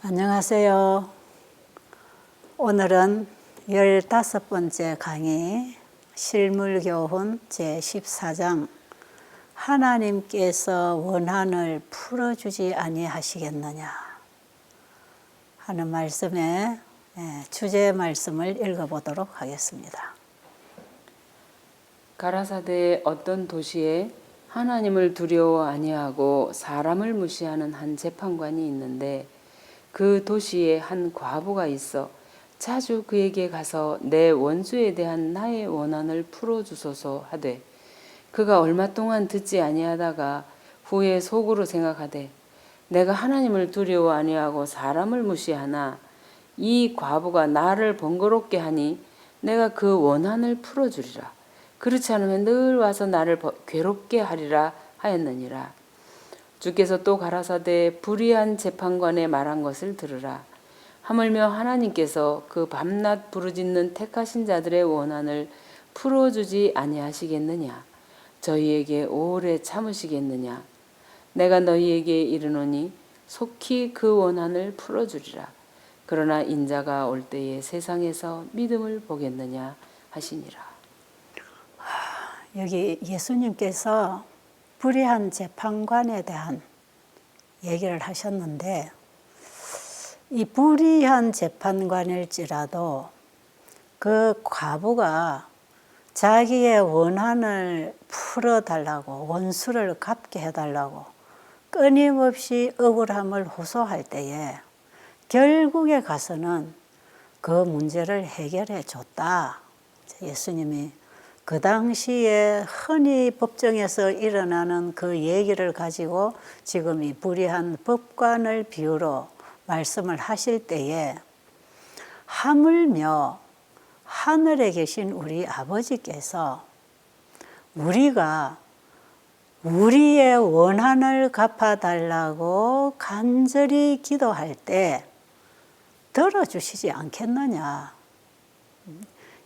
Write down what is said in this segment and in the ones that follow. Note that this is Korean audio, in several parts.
안녕하세요. 오늘은 15번째 강의 실물교훈 제14장 하나님께서 원한을 풀어주지 아니하시겠느냐 하는 말씀의 주제 말씀을 읽어보도록 하겠습니다. 가라사대의 어떤 도시에 하나님을 두려워 아니하고 사람을 무시하는 한 재판관이 있는데 그 도시에 한 과부가 있어 자주 그에게 가서 내 원수에 대한 나의 원한을 풀어주소서 하되 그가 얼마 동안 듣지 아니하다가 후에 속으로 생각하되 내가 하나님을 두려워 아니하고 사람을 무시하나 이 과부가 나를 번거롭게 하니 내가 그 원한을 풀어주리라. 그렇지 않으면 늘 와서 나를 괴롭게 하리라 하였느니라. 주께서 또 가라사대 불의한 재판관의 말한 것을 들으라. 하물며 하나님께서 그 밤낮 부르짖는 택하신 자들의 원한을 풀어주지 아니하시겠느냐. 저희에게 오래 참으시겠느냐. 내가 너희에게 이르노니 속히 그 원한을 풀어주리라. 그러나 인자가 올 때에 세상에서 믿음을 보겠느냐 하시니라. 여기 예수님께서 불의한 재판관에 대한 얘기를 하셨는데 이 불의한 재판관일지라도 그 과부가 자기의 원한을 풀어달라고 원수를 갚게 해달라고 끊임없이 억울함을 호소할 때에 결국에 가서는 그 문제를 해결해 줬다. 예수님이 그 당시에 흔히 법정에서 일어나는 그 얘기를 가지고 지금 이 불의한 법관을 비유로 말씀을 하실 때에 하물며 하늘에 계신 우리 아버지께서 우리가 우리의 원한을 갚아달라고 간절히 기도할 때 들어주시지 않겠느냐.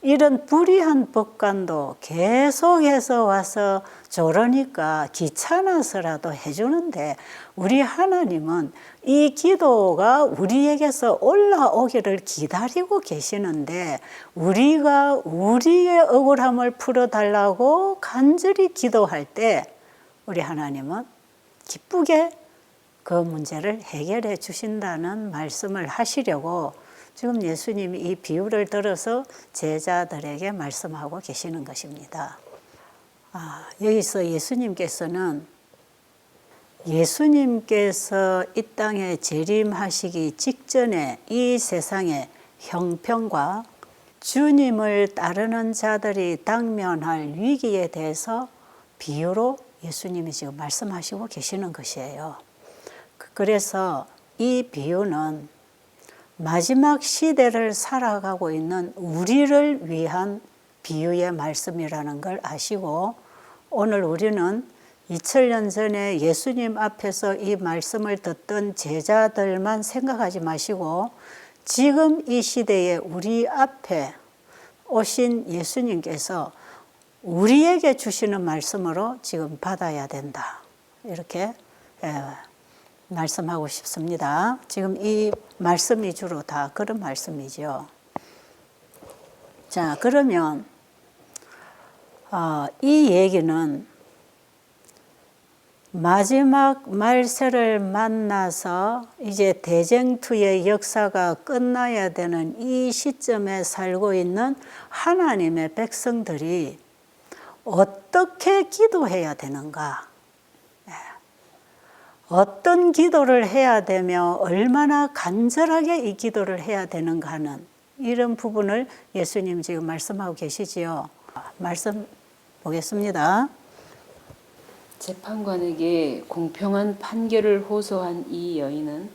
이런 불의한 법관도 계속해서 와서 저러니까 귀찮아서라도 해주는데 우리 하나님은 이 기도가 우리에게서 올라오기를 기다리고 계시는데 우리가 우리의 억울함을 풀어달라고 간절히 기도할 때 우리 하나님은 기쁘게 그 문제를 해결해 주신다는 말씀을 하시려고 지금 예수님이 이 비유를 들어서 제자들에게 말씀하고 계시는 것입니다. 여기서 예수님께서 이 땅에 재림하시기 직전에 이 세상의 형편과 주님을 따르는 자들이 당면할 위기에 대해서 비유로 예수님이 지금 말씀하시고 계시는 것이에요. 그래서 이 비유는 마지막 시대를 살아가고 있는 우리를 위한 비유의 말씀이라는 걸 아시고 오늘 우리는 2000년 전에 예수님 앞에서 이 말씀을 듣던 제자들만 생각하지 마시고 지금 이 시대에 우리 앞에 오신 예수님께서 우리에게 주시는 말씀으로 지금 받아야 된다. 이렇게 말씀하고 싶습니다. 지금 이 말씀 위주로 다 그런 말씀이죠. 자, 그러면 이 얘기는 마지막 말세를 만나서 이제 대쟁투의 역사가 끝나야 되는 이 시점에 살고 있는 하나님의 백성들이 어떻게 기도해야 되는가? 어떤 기도를 해야 되며 얼마나 간절하게 이 기도를 해야 되는가 하는 이런 부분을 예수님 지금 말씀하고 계시지요. 말씀 보겠습니다. 재판관에게 공평한 판결을 호소한 이 여인은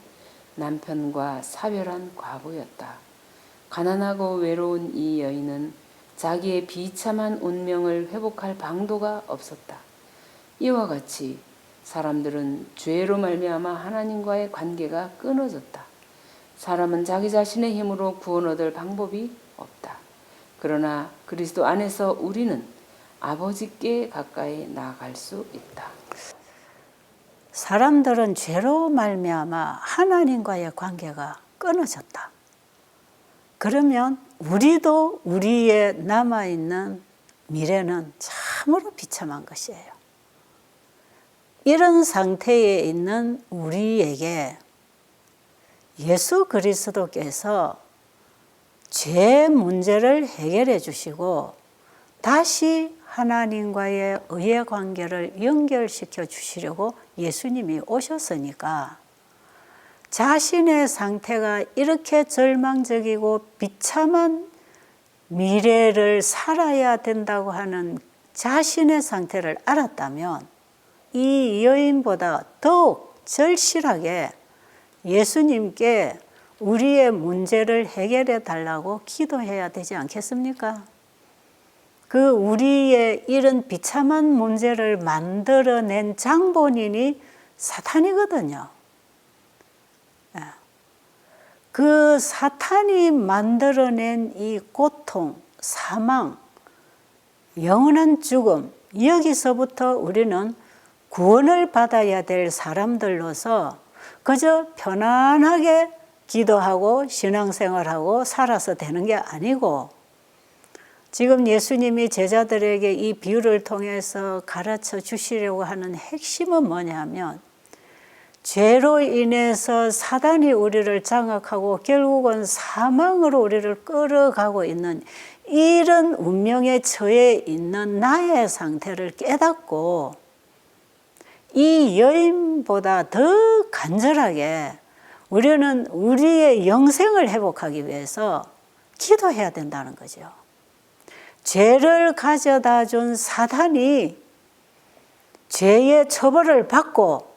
남편과 사별한 과부였다. 가난하고 외로운 이 여인은 자기의 비참한 운명을 회복할 방도가 없었다. 이와 같이 사람들은 죄로 말미암아 하나님과의 관계가 끊어졌다. 사람은 자기 자신의 힘으로 구원 얻을 방법이 없다. 그러나 그리스도 안에서 우리는 아버지께 가까이 나아갈 수 있다. 사람들은 죄로 말미암아 하나님과의 관계가 끊어졌다. 그러면 우리도 우리의 남아있는 미래는 참으로 비참한 것이에요. 이런 상태에 있는 우리에게 예수 그리스도께서 죄 문제를 해결해 주시고 다시 하나님과의 의의 관계를 연결시켜 주시려고 예수님이 오셨으니까 자신의 상태가 이렇게 절망적이고 비참한 미래를 살아야 된다고 하는 자신의 상태를 알았다면 이 여인보다 더욱 절실하게 예수님께 우리의 문제를 해결해 달라고 기도해야 되지 않겠습니까? 그 우리의 이런 비참한 문제를 만들어낸 장본인이 사탄이거든요. 그 사탄이 만들어낸 이 고통, 사망, 영원한 죽음, 여기서부터 우리는 구원을 받아야 될 사람들로서 그저 편안하게 기도하고 신앙생활하고 살아서 되는 게 아니고 지금 예수님이 제자들에게 이 비유를 통해서 가르쳐 주시려고 하는 핵심은 뭐냐면 죄로 인해서 사단이 우리를 장악하고 결국은 사망으로 우리를 끌어가고 있는 이런 운명에 처해 있는 나의 상태를 깨닫고 이 여인보다 더 간절하게 우리는 우리의 영생을 회복하기 위해서 기도해야 된다는 거죠. 죄를 가져다 준 사단이 죄의 처벌을 받고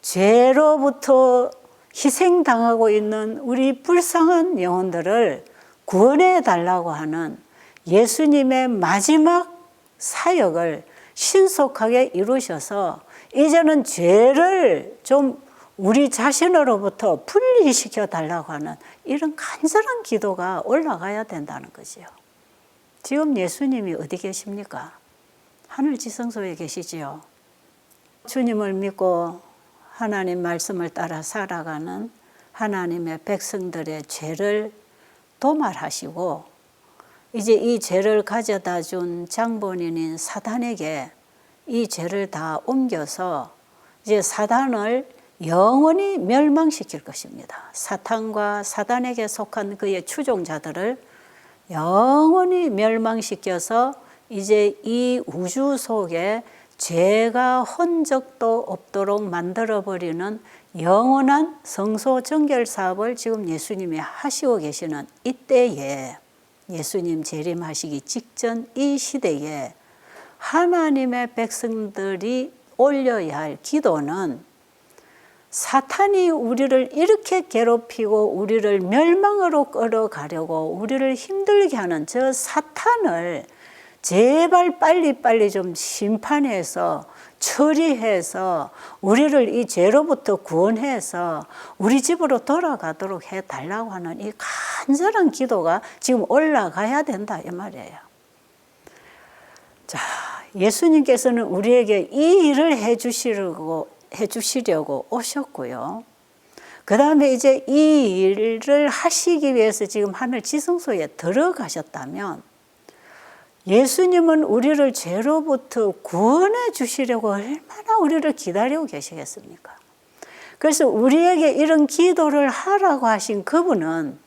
죄로부터 희생당하고 있는 우리 불쌍한 영혼들을 구원해 달라고 하는 예수님의 마지막 사역을 신속하게 이루셔서 이제는 죄를 좀 우리 자신으로부터 분리시켜 달라고 하는 이런 간절한 기도가 올라가야 된다는 거지요. 지금 예수님이 어디 계십니까? 하늘 지성소에 계시지요. 주님을 믿고 하나님 말씀을 따라 살아가는 하나님의 백성들의 죄를 도말하시고 이제 이 죄를 가져다 준 장본인인 사단에게 이 죄를 다 옮겨서 이제 사단을 영원히 멸망시킬 것입니다. 사탄과 사단에게 속한 그의 추종자들을 영원히 멸망시켜서 이제 이 우주 속에 죄가 흔적도 없도록 만들어버리는 영원한 성소 정결 사업을 지금 예수님이 하시고 계시는 이때에 예수님 재림하시기 직전 이 시대에 하나님의 백성들이 올려야 할 기도는 사탄이 우리를 이렇게 괴롭히고 우리를 멸망으로 끌어가려고 우리를 힘들게 하는 저 사탄을 제발 빨리빨리 좀 심판해서 처리해서 우리를 이 죄로부터 구원해서 우리 집으로 돌아가도록 해달라고 하는 이 간절한 기도가 지금 올라가야 된다 이 말이에요. 자, 예수님께서는 우리에게 이 일을 해주시려고 오셨고요. 그 다음에 이제 이 일을 하시기 위해서 지금 하늘 지성소에 들어가셨다면 예수님은 우리를 죄로부터 구원해 주시려고 얼마나 우리를 기다리고 계시겠습니까? 그래서 우리에게 이런 기도를 하라고 하신 그분은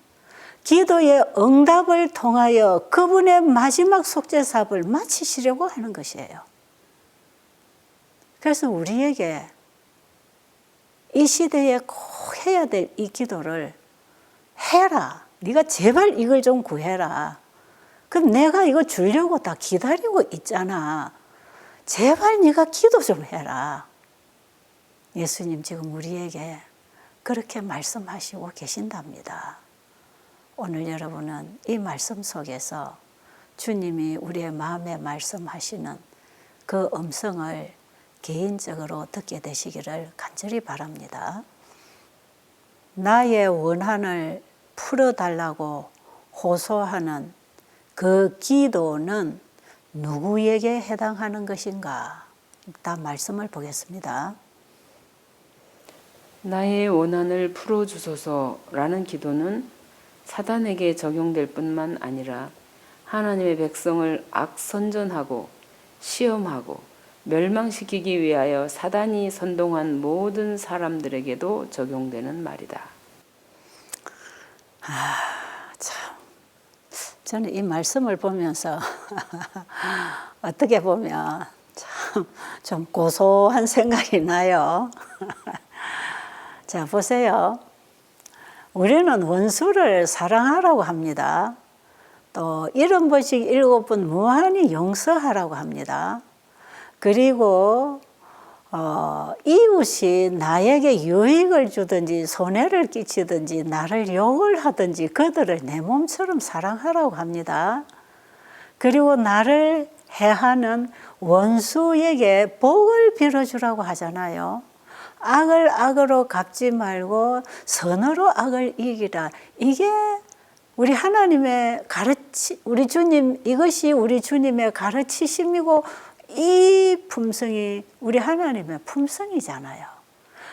기도의 응답을 통하여 그분의 마지막 속죄 사업을 마치시려고 하는 것이에요. 그래서 우리에게 이 시대에 꼭 해야 될 이 기도를 해라. 네가 제발 이걸 좀 구해라. 그럼 내가 이거 주려고 다 기다리고 있잖아. 제발 네가 기도 좀 해라. 예수님 지금 우리에게 그렇게 말씀하시고 계신답니다. 오늘 여러분은 이 말씀 속에서 주님이 우리의 마음에 말씀하시는 그 음성을 개인적으로 듣게 되시기를 간절히 바랍니다. 나의 원한을 풀어달라고 호소하는 그 기도는 누구에게 해당하는 것인가? 다 말씀을 보겠습니다. 나의 원한을 풀어주소서라는 기도는 사단에게 적용될 뿐만 아니라 하나님의 백성을 악선전하고 시험하고 멸망시키기 위하여 사단이 선동한 모든 사람들에게도 적용되는 말이다. 참, 저는 이 말씀을 보면서 어떻게 보면 참 좀 고소한 생각이 나요. 자, 보세요. 우리는 원수를 사랑하라고 합니다. 또 70번씩 7번 무한히 용서하라고 합니다. 그리고 이웃이 나에게 유익을 주든지 손해를 끼치든지 나를 욕을 하든지 그들을 내 몸처럼 사랑하라고 합니다. 그리고 나를 해하는 원수에게 복을 빌어주라고 하잖아요. 악을 악으로 갚지 말고 선으로 악을 이기라. 이게 우리 하나님의 우리 주님, 이것이 우리 주님의 가르치심이고 이 품성이 우리 하나님의 품성이잖아요.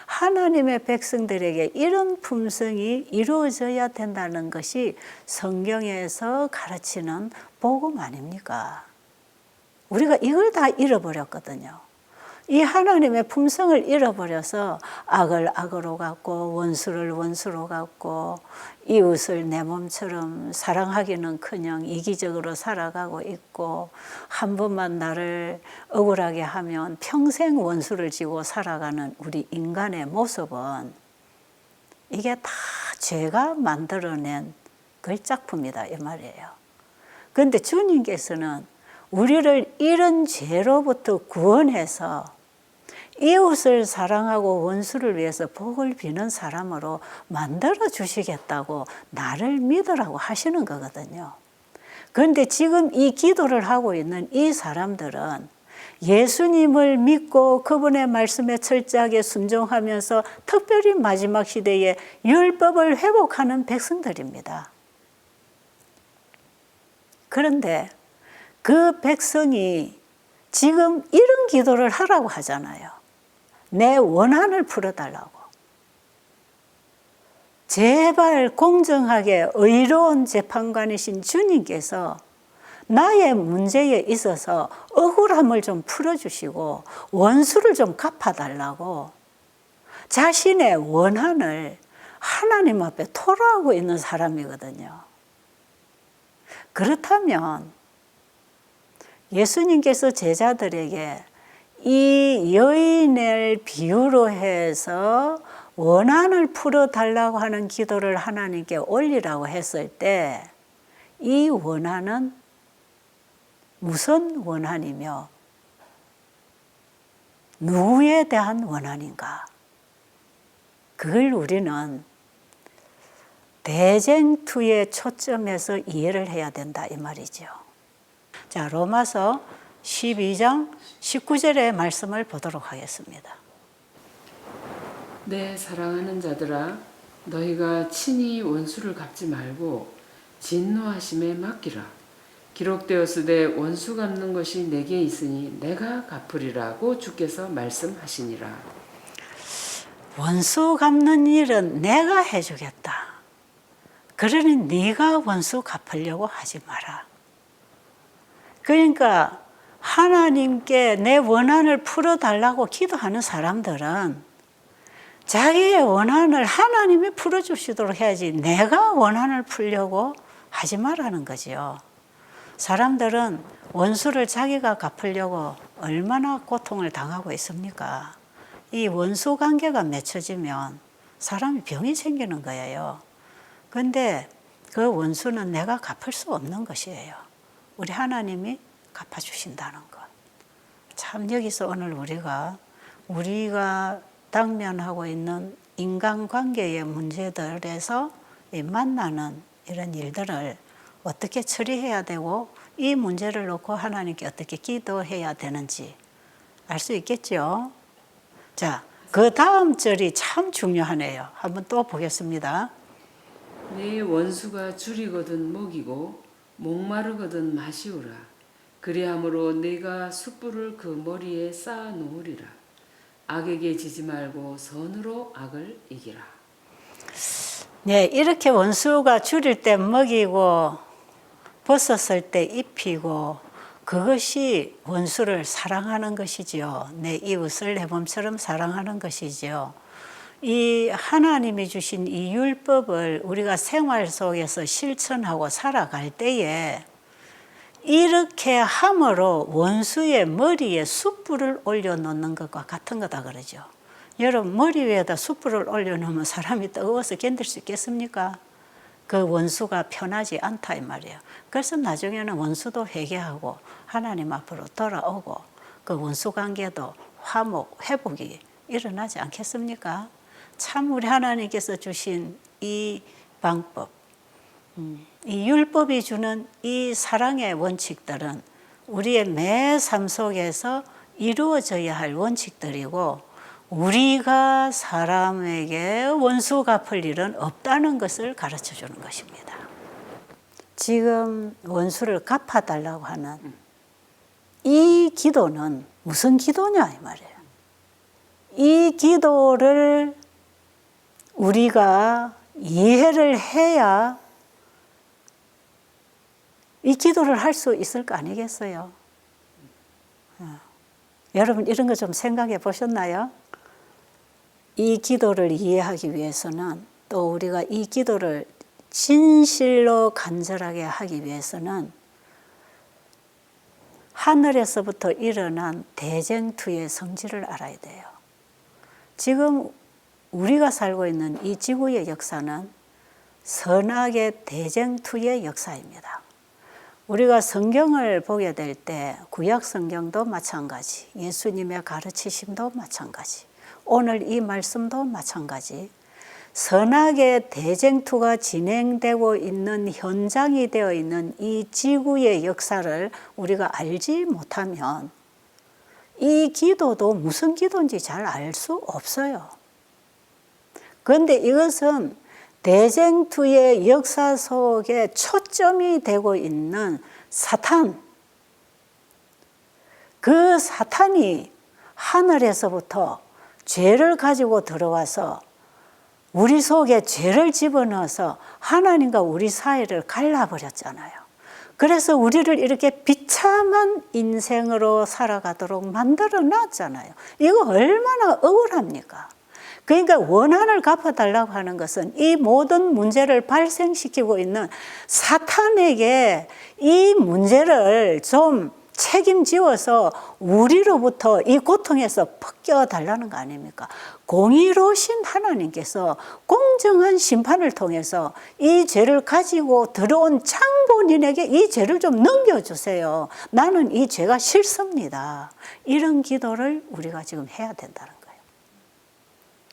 하나님의 백성들에게 이런 품성이 이루어져야 된다는 것이 성경에서 가르치는 복음 아닙니까? 우리가 이걸 다 잃어버렸거든요. 이 하나님의 품성을 잃어버려서 악을 악으로 갚고 원수를 원수로 갚고 이웃을 내 몸처럼 사랑하기는커녕 이기적으로 살아가고 있고 한 번만 나를 억울하게 하면 평생 원수를 지고 살아가는 우리 인간의 모습은 이게 다 죄가 만들어낸 걸작품이다 이 말이에요. 그런데 주님께서는 우리를 이런 죄로부터 구원해서 이웃을 사랑하고 원수를 위해서 복을 비는 사람으로 만들어 주시겠다고 나를 믿으라고 하시는 거거든요. 그런데 지금 이 기도를 하고 있는 이 사람들은 예수님을 믿고 그분의 말씀에 철저하게 순종하면서 특별히 마지막 시대에 율법을 회복하는 백성들입니다. 그런데 그 백성이 지금 이런 기도를 하라고 하잖아요. 내 원한을 풀어달라고. 제발 공정하게 의로운 재판관이신 주님께서 나의 문제에 있어서 억울함을 좀 풀어주시고 원수를 좀 갚아달라고 자신의 원한을 하나님 앞에 토로하고 있는 사람이거든요. 그렇다면 예수님께서 제자들에게 이 여인을 비유로 해서 원한을 풀어달라고 하는 기도를 하나님께 올리라고 했을 때 이 원한은 무슨 원한이며 누구에 대한 원한인가? 그걸 우리는 대쟁투에 초점해서 이해를 해야 된다 이 말이죠. 자, 로마서 12장 19절의 말씀을 보도록 하겠습니다. 내 사랑하는 자들아, 너희가 친히 원수를 갚지 말고 진노하심에 맡기라. 기록되었으되 원수 갚는 것이 내게 있으니 내가 갚으리라고 주께서 말씀하시니라. 원수 갚는 일은 내가 해주겠다. 그러니 네가 원수 갚으려고 하지 마라. 그러니까 하나님께 내 원한을 풀어달라고 기도하는 사람들은 자기의 원한을 하나님이 풀어주시도록 해야지 내가 원한을 풀려고 하지 말라는 거지요. 사람들은 원수를 자기가 갚으려고 얼마나 고통을 당하고 있습니까? 이 원수 관계가 맺혀지면 사람이 병이 생기는 거예요. 그런데 그 원수는 내가 갚을 수 없는 것이에요. 우리 하나님이 갚아주신다는 것. 참 여기서 오늘 우리가 당면하고 있는 인간관계의 문제들에서 만나는 이런 일들을 어떻게 처리해야 되고 이 문제를 놓고 하나님께 어떻게 기도해야 되는지 알 수 있겠죠. 자, 그 다음 절이 참 중요하네요. 한번 또 보겠습니다. 내 원수가 줄이거든 먹이고 목마르거든 마시우라. 그리함으로 네가 숯불을 그 머리에 쌓아 놓으리라. 악에게 지지 말고 선으로 악을 이기라. 네, 이렇게 원수가 줄일 때 먹이고 벗었을 때 입히고 그것이 원수를 사랑하는 것이지요. 내 이웃을 내 몸처럼 사랑하는 것이지요. 이 하나님이 주신 이 율법을 우리가 생활 속에서 실천하고 살아갈 때에 이렇게 함으로 원수의 머리에 숯불을 올려놓는 것과 같은 거다 그러죠. 여러분 머리 위에다 숯불을 올려놓으면 사람이 뜨거워서 견딜 수 있겠습니까? 그 원수가 편하지 않다 이 말이에요. 그래서 나중에는 원수도 회개하고 하나님 앞으로 돌아오고 그 원수 관계도 화목, 회복이 일어나지 않겠습니까? 참 우리 하나님께서 주신 이 방법, 이 율법이 주는 이 사랑의 원칙들은 우리의 매 삶 속에서 이루어져야 할 원칙들이고 우리가 사람에게 원수 갚을 일은 없다는 것을 가르쳐 주는 것입니다. 지금 원수를 갚아달라고 하는 이 기도는 무슨 기도냐 이 말이에요. 이 기도를 우리가 이해를 해야 이 기도를 할 수 있을 거 아니겠어요? 여러분 이런 거 좀 생각해 보셨나요? 이 기도를 이해하기 위해서는 또 우리가 이 기도를 진실로 간절하게 하기 위해서는 하늘에서부터 일어난 대쟁투의 성질을 알아야 돼요. 지금 우리가 살고 있는 이 지구의 역사는 선악의 대쟁투의 역사입니다. 우리가 성경을 보게 될 때 구약 성경도 마찬가지, 예수님의 가르치심도 마찬가지, 오늘 이 말씀도 마찬가지, 선악의 대쟁투가 진행되고 있는 현장이 되어 있는 이 지구의 역사를 우리가 알지 못하면 이 기도도 무슨 기도인지 잘 알 수 없어요. 그런데 이것은 대쟁투의 역사 속에 초점이 되고 있는 사탄, 그 사탄이 하늘에서부터 죄를 가지고 들어와서 우리 속에 죄를 집어넣어서 하나님과 우리 사이를 갈라버렸잖아요. 그래서 우리를 이렇게 비참한 인생으로 살아가도록 만들어 놨잖아요. 이거 얼마나 억울합니까? 그러니까 원한을 갚아달라고 하는 것은 이 모든 문제를 발생시키고 있는 사탄에게 이 문제를 좀 책임지어서 우리로부터 이 고통에서 벗겨달라는 거 아닙니까? 공의로우신 하나님께서 공정한 심판을 통해서 이 죄를 가지고 들어온 장본인에게 이 죄를 좀 넘겨주세요. 나는 이 죄가 싫습니다. 이런 기도를 우리가 지금 해야 된다는 거예요.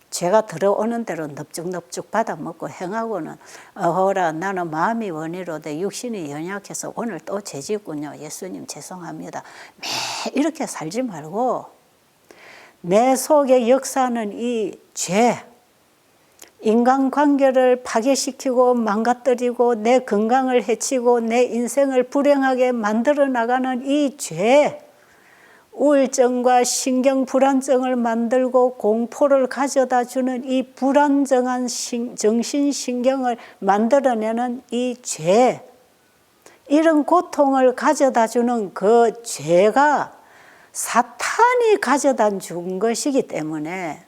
죄가 들어오는 대로 넙죽넙죽 받아먹고 행하고는 어허라 나는 마음이 원이로되 육신이 연약해서 오늘 또 죄짓군요. 예수님 죄송합니다. 매 이렇게 살지 말고 내 속에 역사하는 이 죄, 인간관계를 파괴시키고 망가뜨리고 내 건강을 해치고 내 인생을 불행하게 만들어 나가는 이 죄, 우울증과 신경불안증을 만들고 공포를 가져다 주는 이 불안정한 정신신경을 만들어내는 이 죄, 이런 고통을 가져다 주는 그 죄가 사탄이 가져다 준 것이기 때문에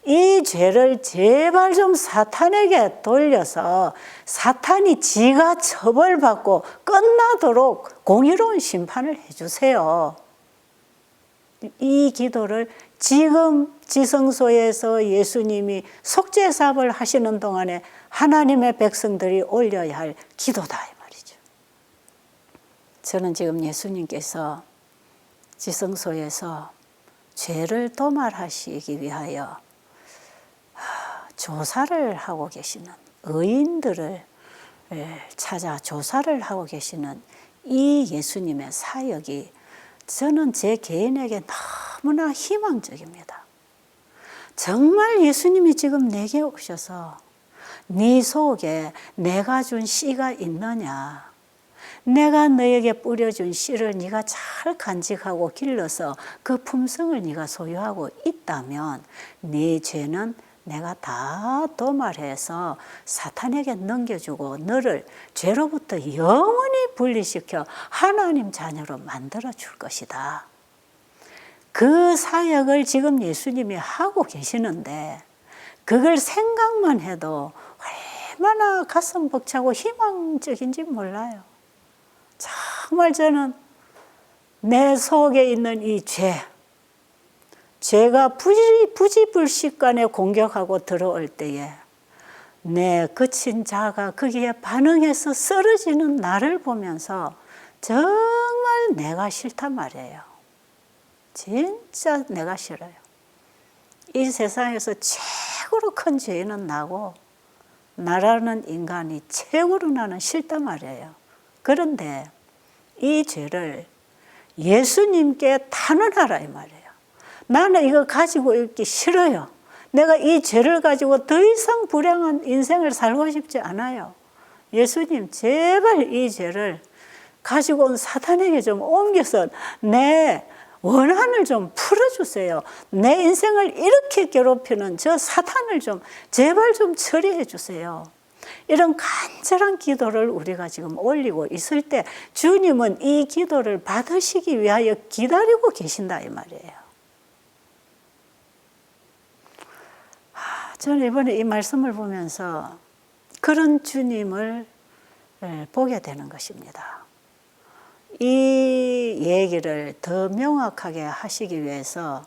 이 죄를 제발 좀 사탄에게 돌려서 사탄이 지가 처벌받고 끝나도록 공의로운 심판을 해주세요. 이 기도를 지금 지성소에서 예수님이 속죄사업을 하시는 동안에 하나님의 백성들이 올려야 할 기도다 이 말이죠. 저는 지금 예수님께서 지성소에서 죄를 도말하시기 위하여 조사를 하고 계시는 의인들을 찾아 조사를 하고 계시는 이 예수님의 사역이 저는 제 개인에게 너무나 희망적입니다. 정말 예수님이 지금 내게 오셔서 네 속에 내가 준 씨가 있느냐, 내가 너에게 뿌려준 씨를 네가 잘 간직하고 길러서 그 품성을 네가 소유하고 있다면 네 죄는 내가 다 도말해서 사탄에게 넘겨주고 너를 죄로부터 영원히 분리시켜 하나님 자녀로 만들어 줄 것이다. 그 사역을 지금 예수님이 하고 계시는데 그걸 생각만 해도 얼마나 가슴 벅차고 희망적인지 몰라요. 정말 저는 내 속에 있는 이 죄가 부지불식간에 공격하고 들어올 때에 내 그친 자가 거기에 반응해서 쓰러지는 나를 보면서 정말 내가 싫단 말이에요. 진짜 내가 싫어요. 이 세상에서 최고로 큰 죄는 나고 나라는 인간이 최고로 나는 싫단 말이에요. 그런데 이 죄를 예수님께 탄원하라 이 말이에요. 나는 이거 가지고 있기 싫어요. 내가 이 죄를 가지고 더 이상 불행한 인생을 살고 싶지 않아요. 예수님 제발 이 죄를 가지고 온 사탄에게 좀 옮겨서 내 원한을 좀 풀어주세요. 내 인생을 이렇게 괴롭히는 저 사탄을 좀 제발 좀 처리해 주세요. 이런 간절한 기도를 우리가 지금 올리고 있을 때 주님은 이 기도를 받으시기 위하여 기다리고 계신다 이 말이에요. 저는 이번에 이 말씀을 보면서 그런 주님을 보게 되는 것입니다. 이 얘기를 더 명확하게 하시기 위해서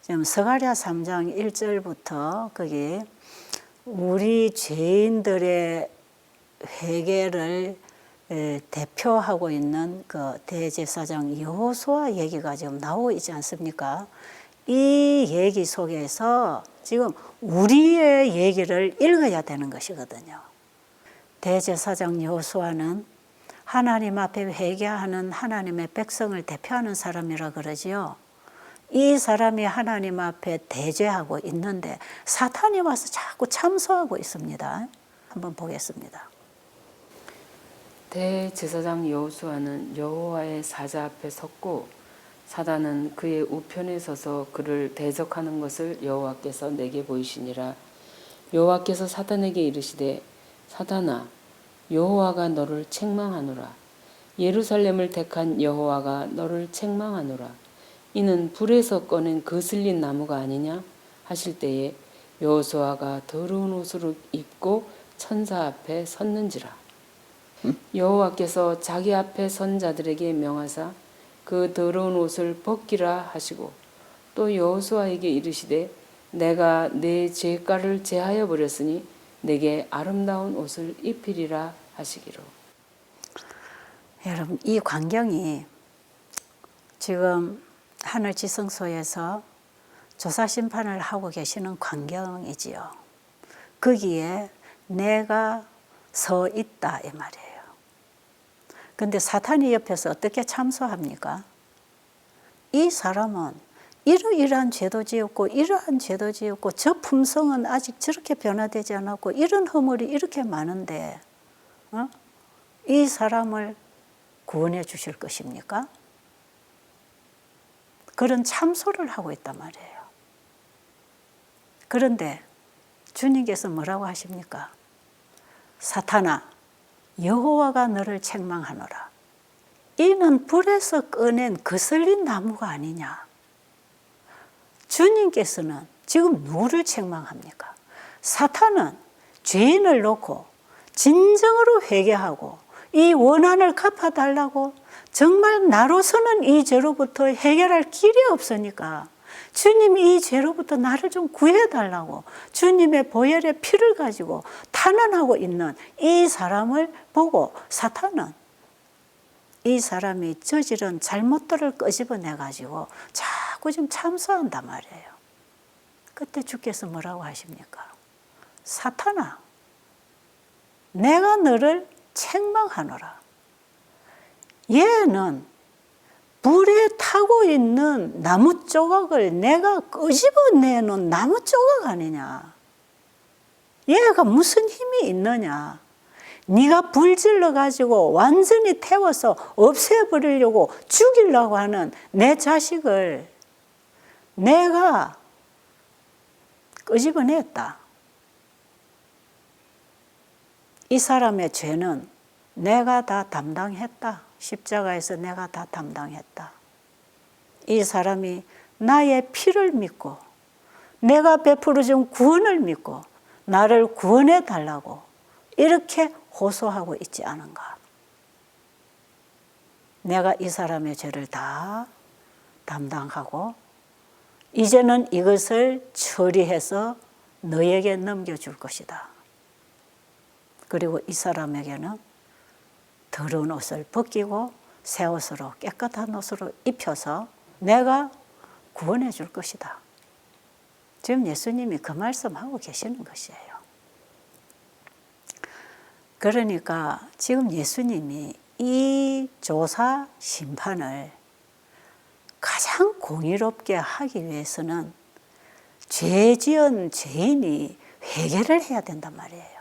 지금 스가랴 3장 1절부터 거기 우리 죄인들의 회개를 대표하고 있는 그 대제사장 여호수아 얘기가 지금 나오고 있지 않습니까? 이 얘기 속에서 지금 우리의 얘기를 읽어야 되는 것이거든요. 대제사장 여호수아는 하나님 앞에 회개하는 하나님의 백성을 대표하는 사람이라 그러지요. 이 사람이 하나님 앞에 대죄하고 있는데 사탄이 와서 자꾸 참소하고 있습니다. 한번 보겠습니다. 대제사장 여호수아는 여호와의 사자 앞에 섰고 사단은 그의 우편에 서서 그를 대적하는 것을 여호와께서 내게 보이시니라. 여호와께서 사단에게 이르시되 사단아 여호와가 너를 책망하노라. 예루살렘을 택한 여호와가 너를 책망하노라. 이는 불에서 꺼낸 거슬린 나무가 아니냐 하실 때에 여호수아가 더러운 옷을 입고 천사 앞에 섰는지라. 여호와께서 자기 앞에 선 자들에게 명하사 그 더러운 옷을 벗기라 하시고 또 여호수아에게 이르시되 내가 내 죄가를 제하여 버렸으니 내게 아름다운 옷을 입히리라 하시기로. 여러분 이 광경이 지금 하늘 지성소에서 조사 심판을 하고 계시는 광경이지요. 거기에 내가 서 있다 이 말이에요. 근데 사탄이 옆에서 어떻게 참소합니까? 이 사람은 이러이러한 죄도 지었고 이러한 죄도 지었고 저 품성은 아직 저렇게 변화되지 않았고 이런 허물이 이렇게 많은데 이 사람을 구원해 주실 것입니까? 그런 참소를 하고 있단 말이에요. 그런데 주님께서 뭐라고 하십니까? 사탄아 여호와가 너를 책망하노라. 이는 불에서 꺼낸 거슬린 나무가 아니냐. 주님께서는 지금 누구를 책망합니까? 사탄은 죄인을 놓고 진정으로 회개하고 이 원한을 갚아달라고 정말 나로서는 이 죄로부터 해결할 길이 없으니까 주님이 이 죄로부터 나를 좀 구해달라고 주님의 보혈의 피를 가지고 탄원하고 있는 이 사람을 보고 사탄은 이 사람이 저지른 잘못들을 끄집어내가지고 자꾸 좀 참소한단 말이에요. 그때 주께서 뭐라고 하십니까? 사탄아, 내가 너를 책망하노라. 얘는 불에 타고 있는 나무 조각을 내가 끄집어내는 나무 조각 아니냐. 얘가 무슨 힘이 있느냐. 네가 불질러 가지고 완전히 태워서 없애버리려고 죽이려고 하는 내 자식을 내가 끄집어냈다. 이 사람의 죄는 내가 다 담당했다. 십자가에서 내가 다 담당했다. 이 사람이 나의 피를 믿고 내가 베풀어 준 구원을 믿고 나를 구원해 달라고 이렇게 호소하고 있지 않은가. 내가 이 사람의 죄를 다 담당하고 이제는 이것을 처리해서 너에게 넘겨줄 것이다. 그리고 이 사람에게는 더러운 옷을 벗기고 새 옷으로 깨끗한 옷으로 입혀서 내가 구원해 줄 것이다. 지금 예수님이 그 말씀하고 계시는 것이에요. 그러니까 지금 예수님이 이 조사 심판을 가장 공의롭게 하기 위해서는 죄 지은 죄인이 회개를 해야 된단 말이에요.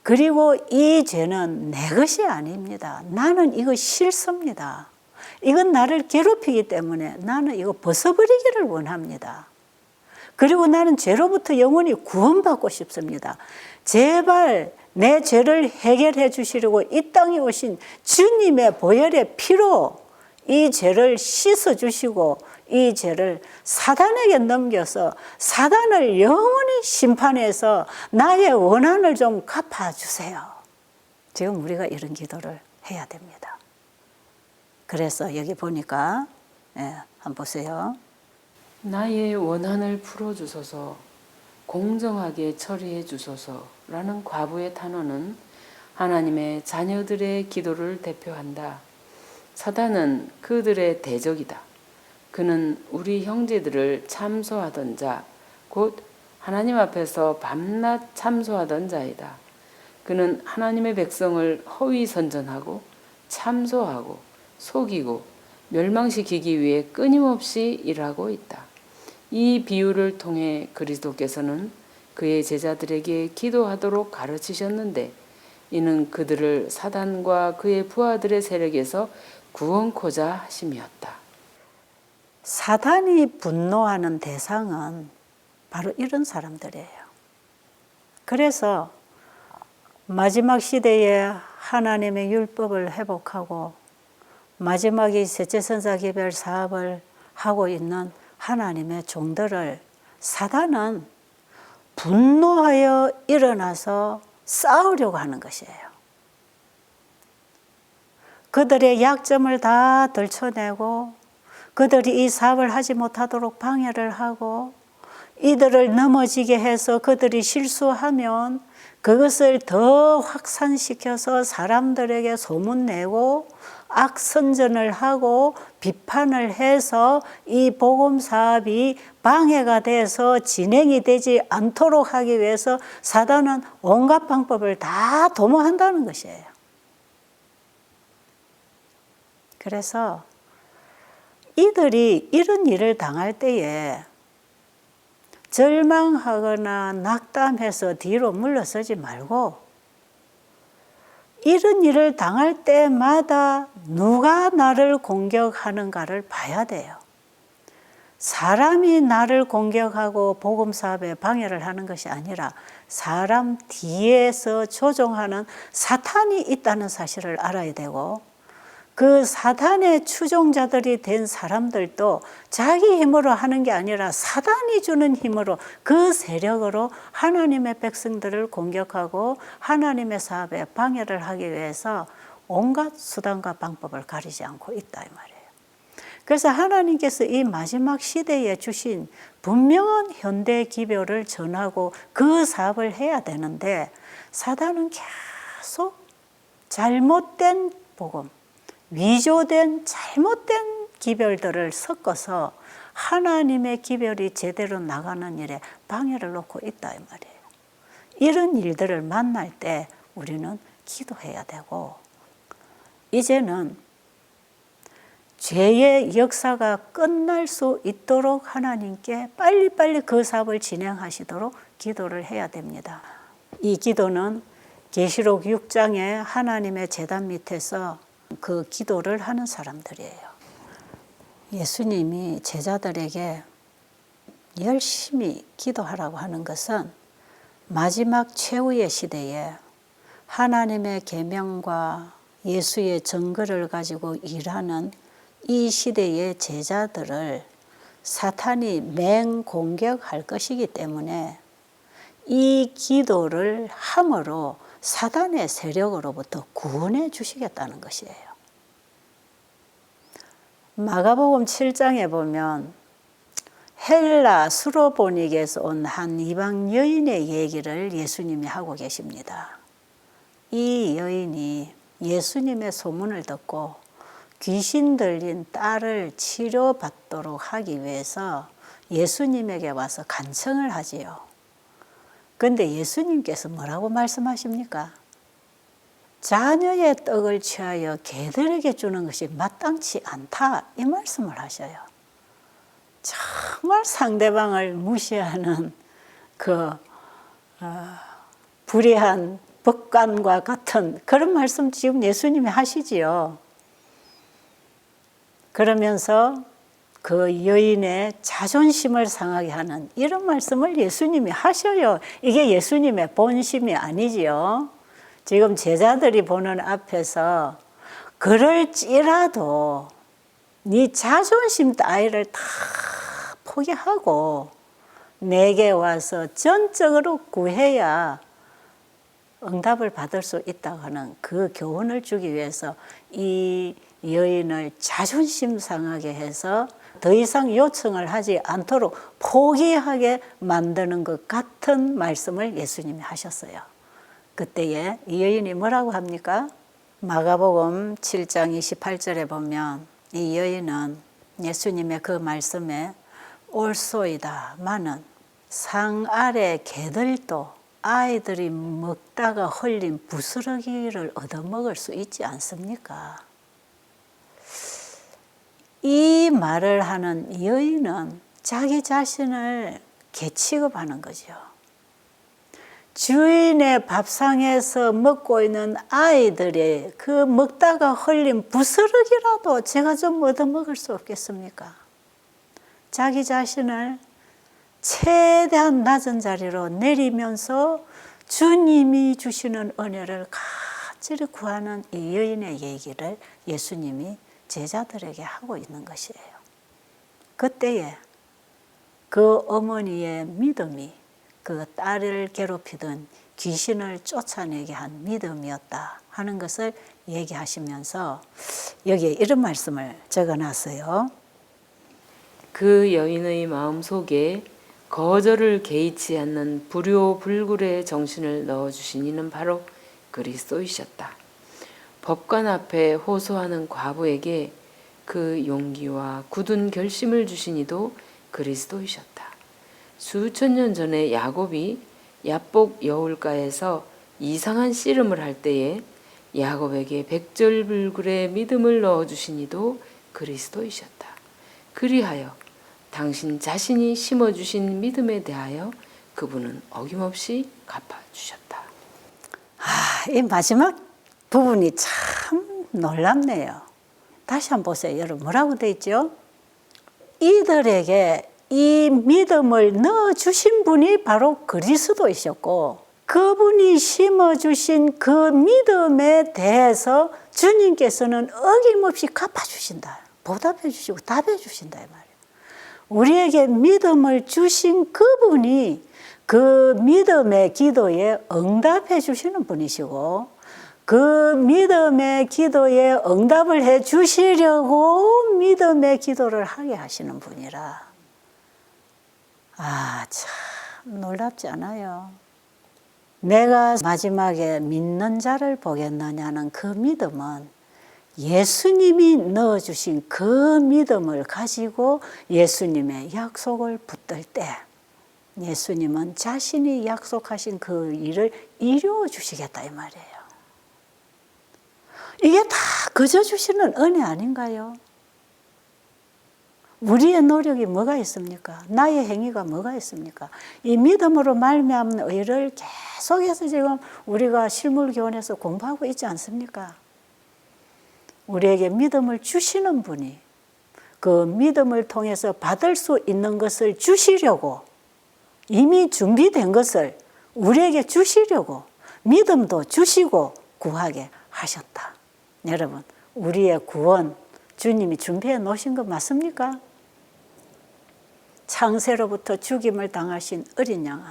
그리고 이 죄는 내 것이 아닙니다. 나는 이거 싫습니다. 이건 나를 괴롭히기 때문에 나는 이거 벗어버리기를 원합니다. 그리고 나는 죄로부터 영원히 구원받고 싶습니다. 제발 내 죄를 해결해 주시려고 이 땅에 오신 주님의 보혈의 피로 이 죄를 씻어 주시고 이 죄를 사단에게 넘겨서 사단을 영원히 심판해서 나의 원한을 좀 갚아주세요. 지금 우리가 이런 기도를 해야 됩니다. 그래서 여기 보니까 한번 보세요. 나의 원한을 풀어주소서, 공정하게 처리해 주소서라는 과부의 탄원은 하나님의 자녀들의 기도를 대표한다. 사단은 그들의 대적이다. 그는 우리 형제들을 참소하던 자, 곧 하나님 앞에서 밤낮 참소하던 자이다. 그는 하나님의 백성을 허위 선전하고 참소하고 속이고 멸망시키기 위해 끊임없이 일하고 있다. 이 비유를 통해 그리스도께서는 그의 제자들에게 기도하도록 가르치셨는데 이는 그들을 사단과 그의 부하들의 세력에서 구원코자 하심이었다. 사단이 분노하는 대상은 바로 이런 사람들이에요. 그래서 마지막 시대에 하나님의 율법을 회복하고 마지막에 셋째 선사 개별 사업을 하고 있는 하나님의 종들을 사단은 분노하여 일어나서 싸우려고 하는 것이에요. 그들의 약점을 다 들춰내고 그들이 이 사업을 하지 못하도록 방해를 하고 이들을 넘어지게 해서 그들이 실수하면 그것을 더 확산시켜서 사람들에게 소문내고 악선전을 하고 비판을 해서 이 복음 사업이 방해가 돼서 진행이 되지 않도록 하기 위해서 사단은 온갖 방법을 다 도모한다는 것이에요. 그래서 이들이 이런 일을 당할 때에 절망하거나 낙담해서 뒤로 물러서지 말고 이런 일을 당할 때마다 누가 나를 공격하는가를 봐야 돼요. 사람이 나를 공격하고 복음 사업에 방해를 하는 것이 아니라 사람 뒤에서 조종하는 사탄이 있다는 사실을 알아야 되고 그 사단의 추종자들이 된 사람들도 자기 힘으로 하는 게 아니라 사단이 주는 힘으로 그 세력으로 하나님의 백성들을 공격하고 하나님의 사업에 방해를 하기 위해서 온갖 수단과 방법을 가리지 않고 있다 이 말이에요. 그래서 하나님께서 이 마지막 시대에 주신 분명한 현대 기별을 전하고 그 사업을 해야 되는데 사단은 계속 잘못된 복음, 위조된 잘못된 기별들을 섞어서 하나님의 기별이 제대로 나가는 일에 방해를 놓고 있다 이 말이에요. 이런 일들을 만날 때 우리는 기도해야 되고 이제는 죄의 역사가 끝날 수 있도록 하나님께 빨리빨리 그 사업을 진행하시도록 기도를 해야 됩니다. 이 기도는 계시록 6장에 하나님의 제단 밑에서 그 기도를 하는 사람들이에요. 예수님이 제자들에게 열심히 기도하라고 하는 것은 마지막 최후의 시대에 하나님의 계명과 예수의 증거를 가지고 일하는 이 시대의 제자들을 사탄이 맹공격할 것이기 때문에 이 기도를 함으로 사단의 세력으로부터 구원해 주시겠다는 것이에요. 마가복음 7장에 보면 헬라 수로보닉에서 온 한 이방 여인의 얘기를 예수님이 하고 계십니다. 이 여인이 예수님의 소문을 듣고 귀신 들린 딸을 치료받도록 하기 위해서 예수님에게 와서 간청을 하지요. 그런데 예수님께서 뭐라고 말씀하십니까? 자녀의 떡을 취하여 개들에게 주는 것이 마땅치 않다, 이 말씀을 하셔요. 정말 상대방을 무시하는 그 불의한 법관과 같은 그런 말씀 지금 예수님이 하시지요. 그러면서 그 여인의 자존심을 상하게 하는 이런 말씀을 예수님이 하셔요. 이게 예수님의 본심이 아니지요. 지금 제자들이 보는 앞에서 그럴지라도 네 자존심 따위를 다 포기하고 내게 와서 전적으로 구해야 응답을 받을 수 있다고 하는 그 교훈을 주기 위해서 이 여인을 자존심 상하게 해서 더 이상 요청을 하지 않도록 포기하게 만드는 것 같은 말씀을 예수님이 하셨어요. 그때에 이 여인이 뭐라고 합니까? 마가복음 7장 28절에 보면 이 여인은 예수님의 그 말씀에 옳소이다마는 상 아래 개들도 아이들이 먹다가 흘린 부스러기를 얻어먹을 수 있지 않습니까? 이 말을 하는 여인은 자기 자신을 개 취급하는 거죠. 주인의 밥상에서 먹고 있는 아이들이 그 먹다가 흘린 부스러기라도 제가 좀 얻어먹을 수 없겠습니까? 자기 자신을 최대한 낮은 자리로 내리면서 주님이 주시는 은혜를 간절히 구하는 이 여인의 얘기를 예수님이 제자들에게 하고 있는 것이에요. 그때에 그 어머니의 믿음이 그 딸을 괴롭히던 귀신을 쫓아내게 한 믿음이었다 하는 것을 얘기하시면서 여기에 이런 말씀을 적어놨어요. 그 여인의 마음속에 거절을 개의치 않는 불효불굴의 정신을 넣어주신 이는 바로 그리스도이셨다. 법관 앞에 호소하는 과부에게 그 용기와 굳은 결심을 주신 이도 그리스도이셨다. 수천 년 전에 야곱이 야복 여울가에서 이상한 씨름을 할 때에 야곱에게 백절불굴의 믿음을 넣어주신 이도 그리스도이셨다. 그리하여 당신 자신이 심어주신 믿음에 대하여 그분은 어김없이 갚아주셨다. 이 마지막 부분이 참 놀랍네요. 다시 한번 보세요. 여러분 뭐라고 돼 있죠? 이들에게 이 믿음을 넣어주신 분이 바로 그리스도이셨고 그분이 심어주신 그 믿음에 대해서 주님께서는 어김없이 갚아주신다. 보답해 주시고 답해 주신다 이 말이에요. 우리에게 믿음을 주신 그분이 그 믿음의 기도에 응답해 주시는 분이시고 그 믿음의 기도에 응답을 해 주시려고 믿음의 기도를 하게 하시는 분이라. 참 놀랍지 않아요? 내가 마지막에 믿는 자를 보겠느냐는 그 믿음은 예수님이 넣어주신 그 믿음을 가지고 예수님의 약속을 붙들 때 예수님은 자신이 약속하신 그 일을 이루어 주시겠다 이 말이에요. 이게 다 그저 주시는 은혜 아닌가요? 우리의 노력이 뭐가 있습니까? 나의 행위가 뭐가 있습니까? 이 믿음으로 말미암는 의를 계속해서 지금 우리가 실물교원에서 공부하고 있지 않습니까? 우리에게 믿음을 주시는 분이 그 믿음을 통해서 받을 수 있는 것을 주시려고 이미 준비된 것을 우리에게 주시려고 믿음도 주시고 구하게 하셨다. 여러분, 우리의 구원 주님이 준비해 놓으신 거 맞습니까? 창세로부터 죽임을 당하신 어린 양은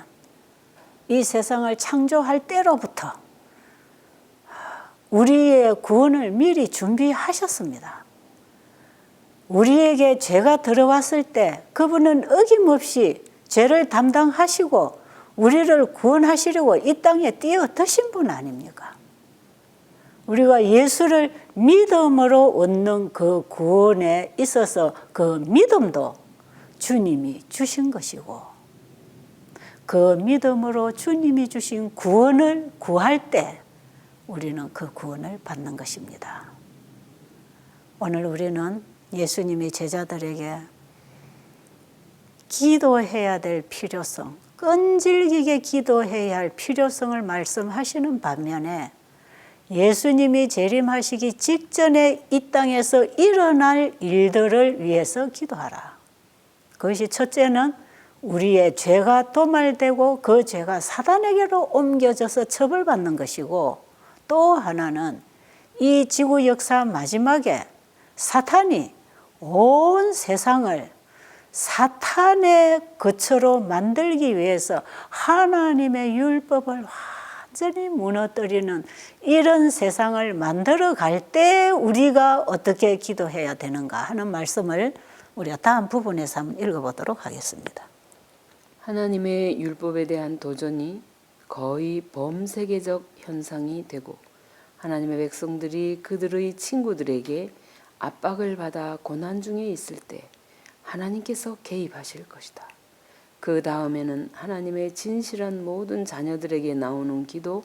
이 세상을 창조할 때로부터 우리의 구원을 미리 준비하셨습니다. 우리에게 죄가 들어왔을 때 그분은 어김없이 죄를 담당하시고 우리를 구원하시려고 이 땅에 뛰어드신 분 아닙니까? 우리가 예수를 믿음으로 얻는 그 구원에 있어서 그 믿음도 주님이 주신 것이고 그 믿음으로 주님이 주신 구원을 구할 때 우리는 그 구원을 받는 것입니다. 오늘 우리는 예수님이 제자들에게 기도해야 될 필요성, 끈질기게 기도해야 할 필요성을 말씀하시는 반면에 예수님이 재림하시기 직전에 이 땅에서 일어날 일들을 위해서 기도하라. 그것이 첫째는 우리의 죄가 도말되고 그 죄가 사단에게로 옮겨져서 처벌받는 것이고 또 하나는 이 지구 역사 마지막에 사탄이 온 세상을 사탄의 거처로 만들기 위해서 하나님의 율법을 완전히 무너뜨리는 이런 세상을 만들어 갈 때 우리가 어떻게 기도해야 되는가 하는 말씀을 우리가 다음 부분에서 한번 읽어보도록 하겠습니다. 하나님의 율법에 대한 도전이 거의 범세계적 현상이 되고 하나님의 백성들이 그들의 친구들에게 압박을 받아 고난 중에 있을 때 하나님께서 개입하실 것이다. 그 다음에는 하나님의 진실한 모든 자녀들에게 나오는 기도,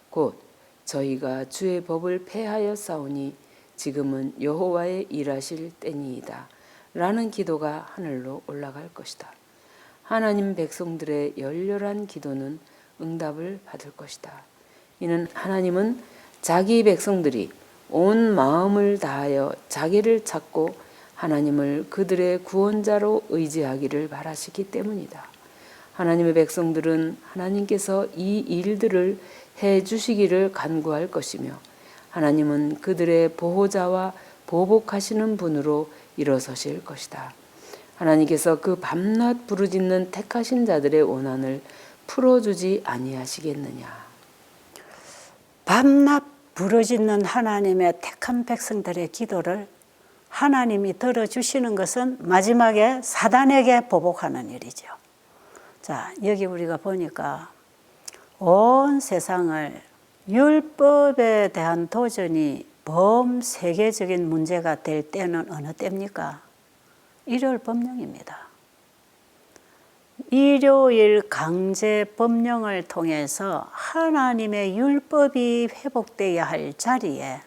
곧 저희가 주의 법을 폐하여 싸우니 지금은 여호와의 일하실 때니이다 라는 기도가 하늘로 올라갈 것이다. 하나님 백성들의 열렬한 기도는 응답을 받을 것이다. 이는 하나님은 자기 백성들이 온 마음을 다하여 자기를 찾고 하나님을 그들의 구원자로 의지하기를 바라시기 때문이다. 하나님의 백성들은 하나님께서 이 일들을 해 주시기를 간구할 것이며 하나님은 그들의 보호자와 보복하시는 분으로 일어서실 것이다. 하나님께서 그 밤낮 부르짖는 택하신 자들의 원한을 풀어주지 아니하시겠느냐. 밤낮 부르짖는 하나님의 택한 백성들의 기도를 하나님이 들어주시는 것은 마지막에 사단에게 보복하는 일이죠. 자, 여기 우리가 보니까 온 세상을 율법에 대한 도전이 범세계적인 문제가 될 때는 어느 때입니까? 일요일 법령입니다. 일요일 강제 법령을 통해서 하나님의 율법이 회복되어야 할 자리에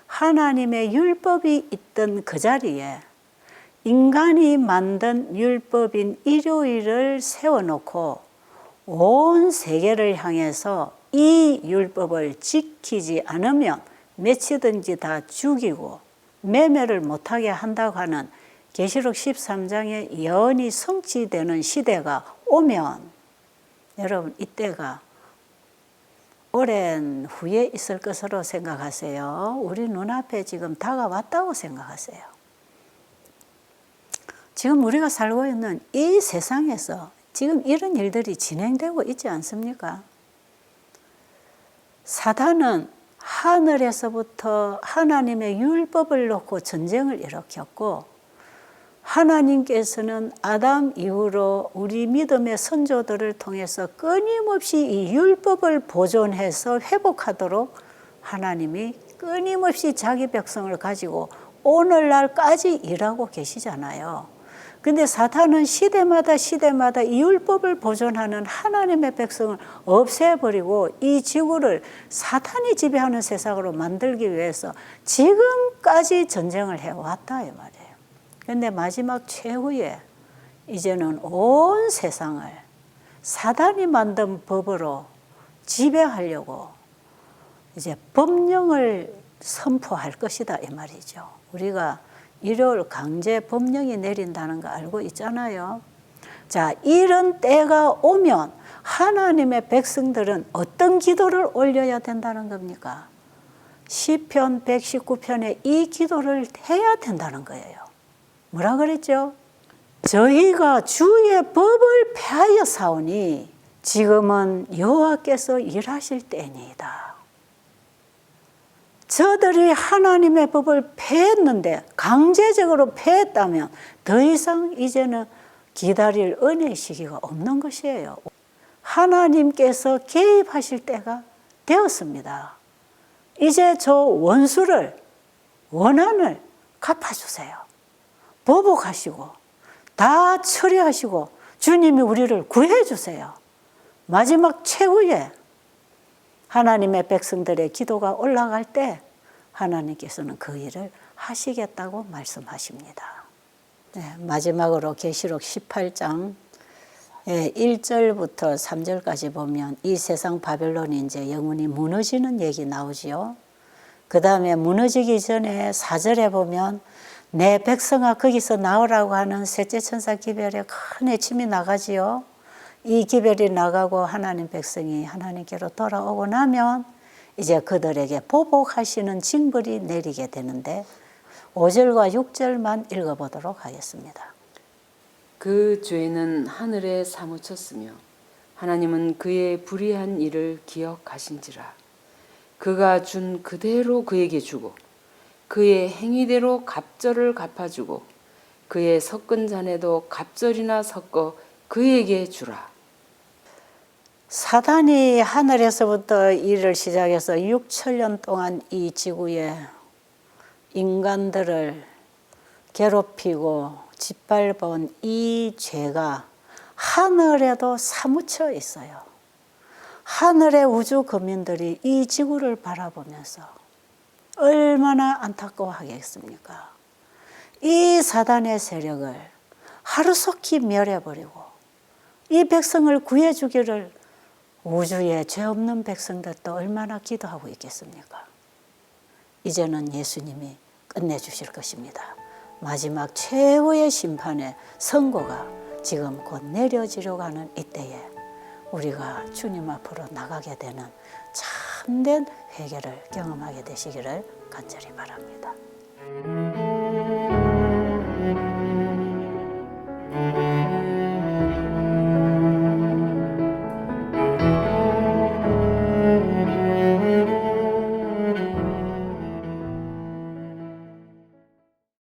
하나님의 율법이 있던 그 자리에 인간이 만든 율법인 일요일을 세워놓고 온 세계를 향해서 이 율법을 지키지 않으면 며치든지 다 죽이고 매매를 못하게 한다고 하는 계시록 13장의 예언이 성취되는 시대가 오면 여러분 이때가 오랜 후에 있을 것으로 생각하세요. 우리 눈앞에 지금 다가왔다고 생각하세요. 지금 우리가 살고 있는 이 세상에서 지금 이런 일들이 진행되고 있지 않습니까? 사단은 하늘에서부터 하나님의 율법을 놓고 전쟁을 일으켰고 하나님께서는 아담 이후로 우리 믿음의 선조들을 통해서 끊임없이 이 율법을 보존해서 회복하도록 하나님이 끊임없이 자기 백성을 가지고 오늘날까지 일하고 계시잖아요. 근데 사탄은 시대마다 이 율법을 보존하는 하나님의 백성을 없애버리고 이 지구를 사탄이 지배하는 세상으로 만들기 위해서 지금까지 전쟁을 해왔다 이 말이에요. 근데 마지막 최후에 이제는 온 세상을 사단이 만든 법으로 지배하려고 이제 법령을 선포할 것이다 이 말이죠. 우리가 일요일 강제 법령이 내린다는 거 알고 있잖아요. 자, 이런 때가 오면 하나님의 백성들은 어떤 기도를 올려야 된다는 겁니까? 시편 119편에 이 기도를 해야 된다는 거예요. 뭐라 그랬죠? 저희가 주의 법을 폐하여 사오니 지금은 여호와께서 일하실 때니이다. 저들이 하나님의 법을 폐했는데 강제적으로 폐했다면 더 이상 이제는 기다릴 은혜의 시기가 없는 것이에요. 하나님께서 개입하실 때가 되었습니다. 이제 저 원수를, 원한을 갚아주세요. 보복하시고 다 처리하시고 주님이 우리를 구해주세요. 마지막 최후에 하나님의 백성들의 기도가 올라갈 때 하나님께서는 그 일을 하시겠다고 말씀하십니다. 네, 마지막으로 계시록 18장 1절부터 3절까지 보면 이 세상 바벨론이 이제 영원히 무너지는 얘기 나오지요. 그 다음에 무너지기 전에 4절에 보면 내 백성아 거기서 나오라고 하는 셋째 천사 기별에 큰 외침이 나가지요. 이 기별이 나가고 하나님 백성이 하나님께로 돌아오고 나면 이제 그들에게 보복하시는 징벌이 내리게 되는데 5절과 6절만 읽어보도록 하겠습니다. 그 죄는 하늘에 사무쳤으며 하나님은 그의 불의한 일을 기억하신지라. 그가 준 그대로 그에게 주고 그의 행위대로 갑절을 갚아주고 그의 섞은 잔에도 갑절이나 섞어 그에게 주라. 사단이 하늘에서부터 일을 시작해서 6천년 동안 이 지구에 인간들을 괴롭히고 짓밟은 이 죄가 하늘에도 사무쳐 있어요. 하늘의 우주 거민들이 이 지구를 바라보면서 얼마나 안타까워하겠습니까? 이 사단의 세력을 하루속히 멸해버리고 이 백성을 구해주기를 우주에 죄 없는 백성들도 얼마나 기도하고 있겠습니까? 이제는 예수님이 끝내주실 것입니다. 마지막 최후의 심판의 선고가 지금 곧 내려지려고 하는 이때에 우리가 주님 앞으로 나가게 되는 참된 회개를 경험하게 되시기를 간절히 바랍니다.